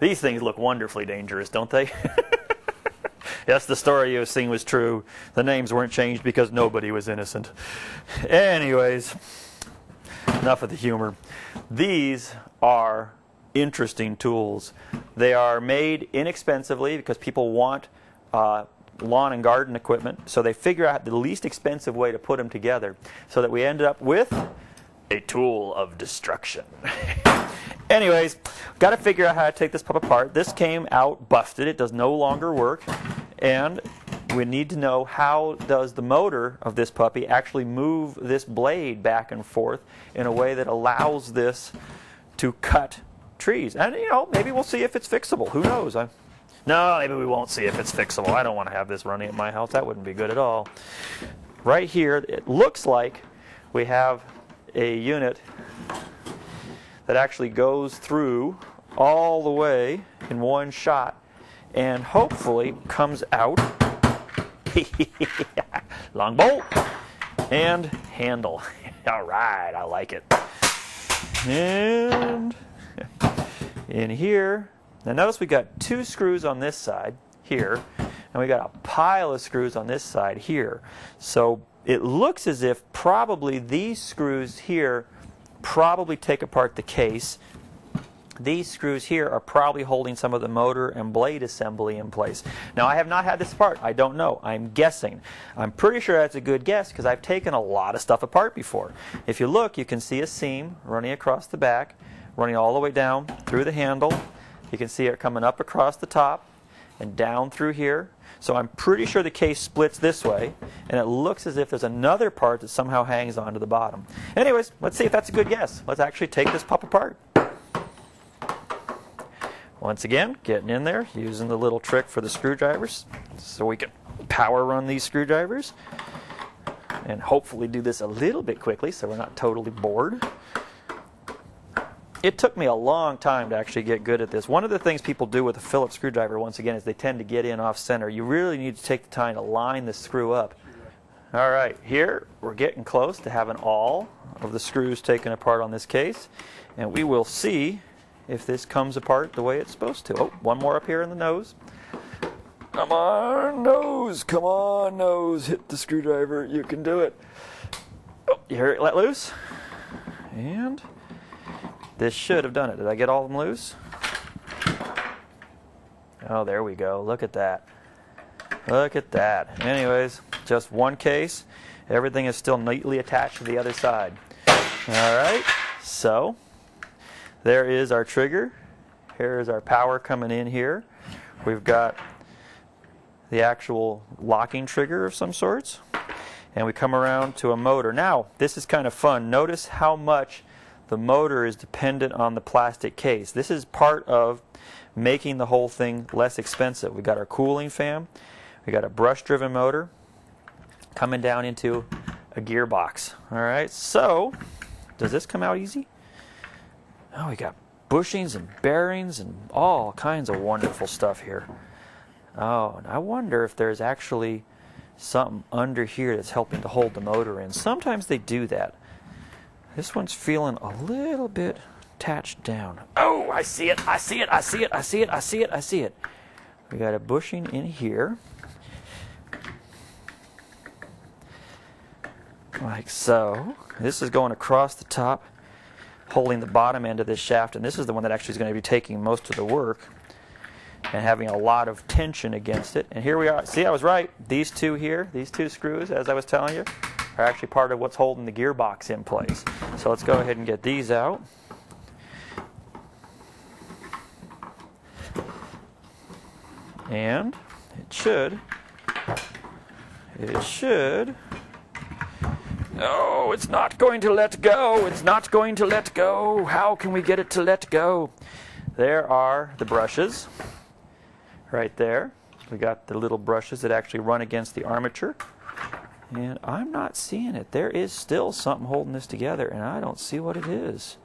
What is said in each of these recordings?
These things look wonderfully dangerous, don't they? Yes, the story you were seeing was true. The names weren't changed because nobody was innocent. Anyways, enough of the humor. These are interesting tools. They are made inexpensively because people want lawn and garden equipment, so they figure out the least expensive way to put them together so that we ended up with a tool of destruction. Anyways, got to figure out how to take this pup apart. This came out busted. It does no longer work, and we need to know how does the motor of this puppy actually move this blade back and forth in a way that allows this to cut trees. And maybe we'll see if it's fixable. Who knows? No, maybe we won't see if it's fixable. I don't want to have this running at my house. That wouldn't be good at all. Right here, it looks like we have a unit that actually goes through all the way in one shot and hopefully comes out. Long bolt and handle. All right, I like it. And in here, now notice we got 2 screws on this side here, and we got a pile of screws on this side here. So it looks as if probably these screws here probably take apart the case. These screws here are probably holding some of the motor and blade assembly in place. Now, I have not had this apart. I don't know. I'm guessing. I'm pretty sure that's a good guess because I've taken a lot of stuff apart before. If you look, you can see a seam running across the back, running all the way down through the handle. You can see it coming up across the top and down through here. So I'm pretty sure the case splits this way, and it looks as if there's another part that somehow hangs onto the bottom. Anyways, let's see if that's a good guess. Let's actually take this pup apart. Once again, getting in there, using the little trick for the screwdrivers so we can power run these screwdrivers and hopefully do this a little bit quickly so we're not totally bored. It took me a long time to actually get good at this. One of the things people do with a Phillips screwdriver, once again, is they tend to get in off center. You really need to take the time to line the screw up. All right, here we're getting close to having all of the screws taken apart on this case, and we will see if this comes apart the way it's supposed to. Oh, one more up here in the nose. Come on, nose. Come on, nose. Hit the screwdriver. You can do it. Oh, you hear it let loose? And this should have done it. Did I get all of them loose? Oh, there we go. Look at that. Look at that. Anyways, just one case. Everything is still neatly attached to the other side. All right. So there is our trigger. Here is our power coming in here. We've got the actual locking trigger of some sorts. And we come around to a motor. Now, this is kind of fun. Notice how much the motor is dependent on the plastic case. This is part of making the whole thing less expensive. We've got our cooling fan. We've got a brush-driven motor coming down into a gearbox. All right, so does this come out easy? Oh, we got bushings and bearings and all kinds of wonderful stuff here. Oh, and I wonder if there's actually something under here that's helping to hold the motor in. Sometimes they do that. This one's feeling a little bit attached down. Oh, I see it, I see it, I see it, I see it, I see it, I see it. We got a bushing in here. Like so. This is going across the top, holding the bottom end of this shaft, and this is the one that actually is going to be taking most of the work and having a lot of tension against it. And here we are. See, I was right. These two here, these 2 screws, as I was telling you, are actually part of what's holding the gearbox in place. So let's go ahead and get these out. And it should. Oh, it's not going to let go. It's not going to let go. How can we get it to let go? There are the brushes right there. We got the little brushes that actually run against the armature. And I'm not seeing it. There is still something holding this together, and I don't see what it is.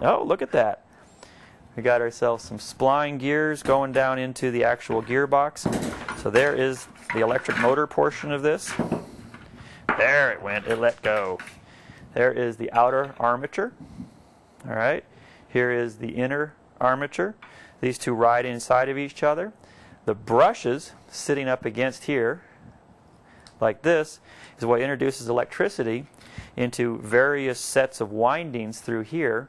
Oh, look at that. We got ourselves some spline gears going down into the actual gearbox. So there is the electric motor portion of this. There it went. It let go. There is the outer armature. All right. Here is the inner armature. These two ride inside of each other. The brushes sitting up against here, like this, is what introduces electricity into various sets of windings through here,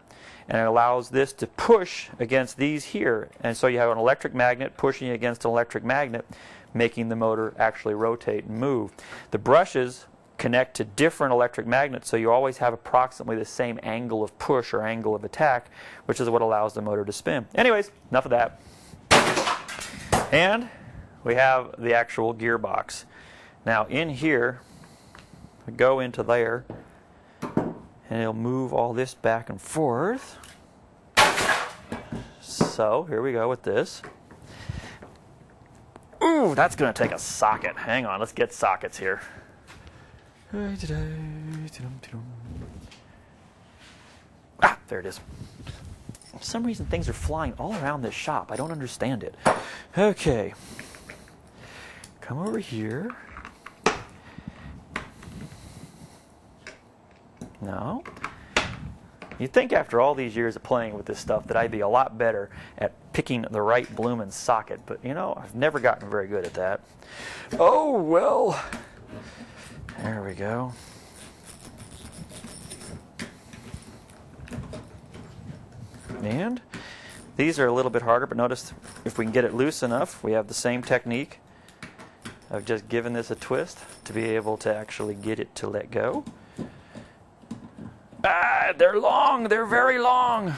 and it allows this to push against these here. And so you have an electric magnet pushing against an electric magnet, making the motor actually rotate and move. The brushes connect to different electric magnets, so you always have approximately the same angle of push or angle of attack, which is what allows the motor to spin. Anyways, enough of that. And we have the actual gearbox. Now in here, we go into there, and it'll move all this back and forth. So here we go with this. Ooh, that's going to take a socket. Hang on, let's get sockets here. Ah, there it is. For some reason things are flying all around this shop. I don't understand it. Okay. Come over here. No. You'd think after all these years of playing with this stuff that I'd be a lot better at picking the right bloomin' socket, but you know, I've never gotten very good at that. Oh, well. There we go. And these are a little bit harder, but notice if we can get it loose enough, we have the same technique of just giving this a twist to be able to actually get it to let go. Ah, they're long, they're very long.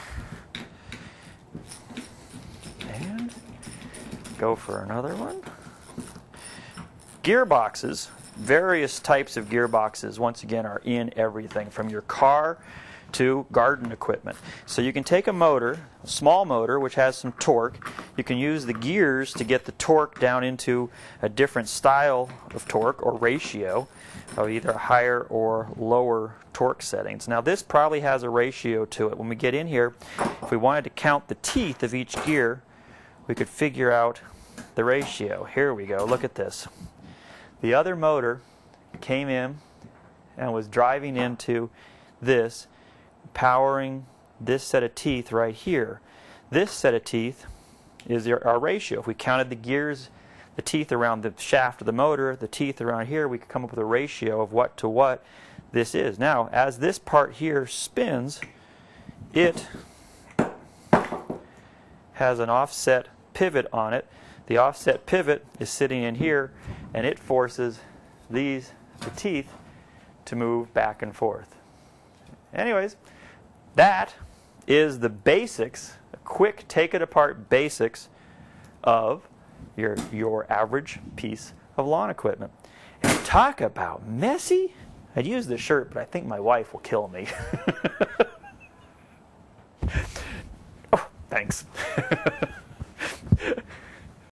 And go for another one. Gearboxes, various types of gearboxes, once again, are in everything from your car to garden equipment. So you can take a motor, a small motor which has some torque. You can use the gears to get the torque down into a different style of torque or ratio of either higher or lower torque settings. Now this probably has a ratio to it. When we get in here, if we wanted to count the teeth of each gear, we could figure out the ratio. Here we go. Look at this. The other motor came in and was driving into this, powering this set of teeth right here. This set of teeth is our ratio. If we counted the gears, the teeth around the shaft of the motor, the teeth around here, we could come up with a ratio of what to what this is. Now, as this part here spins, it has an offset pivot on it. The offset pivot is sitting in here, and it forces the teeth to move back and forth. Anyways, that is the basics, a quick take-it-apart basics of your average piece of lawn equipment. And talk about messy. I'd use this shirt, but I think my wife will kill me. Oh, thanks.